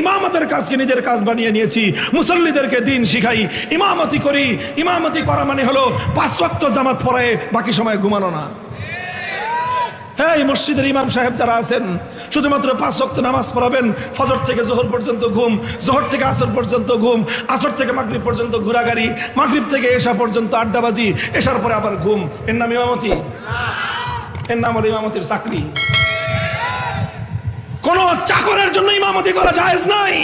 ইমামতের কাজকে নিজের কাজ বানিয়ে নিয়েছি, মুসল্লিদেরকে দিন শিখাই, ইমামতি করি। ইমামতি করা মানে হলো 5 ওয়াক্ত জামাত পড়ায় বাকি সময় ঘুমানো না। হ্যাঁ, এই মসজিদের ইমাম সাহেব যারা আছেন শুধুমাত্র 5 ওয়াক্ত নামাজ পড়াবেন, ফজর থেকে জোহর পর্যন্ত ঘুম, জোহর থেকে আসর পর্যন্ত ঘুম, আসর থেকে মাগরিব পর্যন্ত ঘোরাঘুরি, মাগরিব থেকে এশা পর্যন্ত আড্ডাবাজি, এশার পরে আবার ঘুম। এর নাম ইমামতি? এর নাম হলো ইমামতির চাকরি। কোন চাকরের জন্য ইমামতি করা জায়েজ নাই।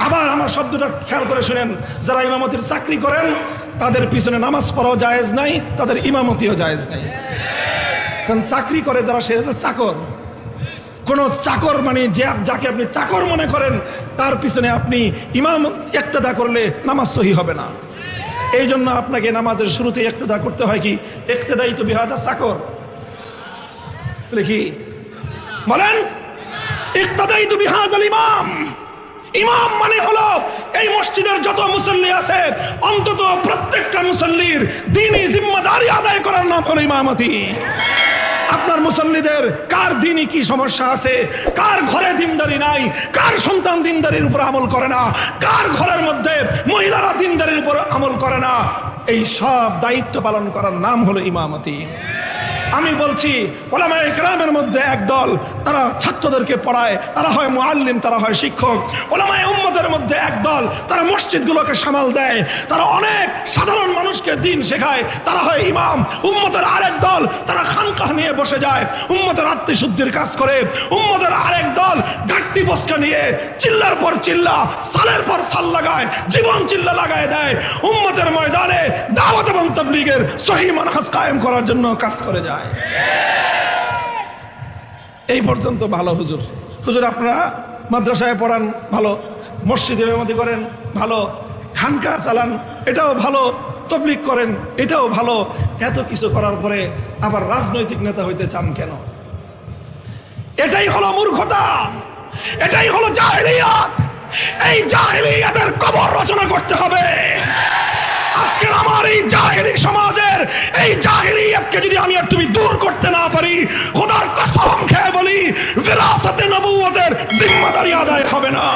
আবার আমার শব্দটা খেয়াল করে শুনেন, যারা ইমামতির চাকরি করেন তাদের পিছনে নামাজ পড়াও জায়েজ নাই, তাদের ইমামতিও জায়েজ নাই। কারণ চাকরি করে যারা, সে চাকর। কোন চাকর মানে যাকে আপনি চাকর মনে করেন তার পিছনে আপনি ইমাম ইক্তেদা করলে নামাজ সহি হবে না। এই জন্য আপনাকে নামাজের শুরুতে ইক্তেদা করতে হয়। কি ইক্তেদাই তো বিহাজা চাকর লিখি বলেন, ইক্তেদাই তো বিহাজাল ইমাম। ইমাম মানে হলো এই মসজিদের যত মুসল্লি আছে অন্তত প্রত্যেকটা মুসল্লির দ্বীনি জিম্মাদারি আদায় করার নাম হলো ইমামতি। আপনার মুসল্লিদের কার দ্বীনি কি সমস্যা আছে, কার ঘরে দিনদারি নাই, কার সন্তান দিনদারির উপর আমল করে না, কার ঘরের মধ্যে মহিলারা দিনদারির উপর আমল করে না, এই সব দায়িত্ব পালন করার নাম হলো ইমামতি। আমি বলছি উলামায়ে কেরামের মধ্যে একদল, তারা ছাত্রদেরকে পড়ায়, তারা হয় মুআল্লিম, তারা হয় শিক্ষক। উলামায়ে উম্মতের মধ্যে একদল, তারা মসজিদগুলোকে সামাল দেয়, তারা অনেক সাধারণ মানুষকে দ্বীন শেখায়, তারা হয় ইমাম। উম্মতের আরেক দল, তারা খানকাহ নিয়ে বসে যায়, উম্মতের আত্মশুদ্ধির কাজ করে। উম্মতের আরেক দল ঘাটতি বসকা নিয়ে চিল্লার পর চিল্লা, সালের পর সাল লাগায়, জীবন চিল্লা লাগায় দেয়। উম্মতের ময়দানে দাওয়াত এবং তাবলীগের সহিহ মানহাজ কায়েম করার জন্য কাজ করে যায়। এই পর্যন্ত ভালো। হুজুর হুজুর আপনারা মাদ্রাসায় পড়ান ভালো, মসজিদে ইমামতি করেন ভালো, খানকা চালান এটাও ভালো, তাবলীগ করেন এটাও ভালো। এত কিছু করার পরে আবার রাজনৈতিক নেতা হইতে চান কেন? এটাই হলো মূর্খতা, এটাই হলো জাহেলিয়াত। এই জাহেলিয়াতের কবর রচনা করতে হবে। আজকের আমার এই জাহেলি সমাজের এই জাহেলিয়াতকে যদি আমি আর তুমি দূর করতে না পারি, খোদার কসম খেয়ে বলি, বিরাসতে নবুয়তের জিম্মাদারি আদায় হবে না।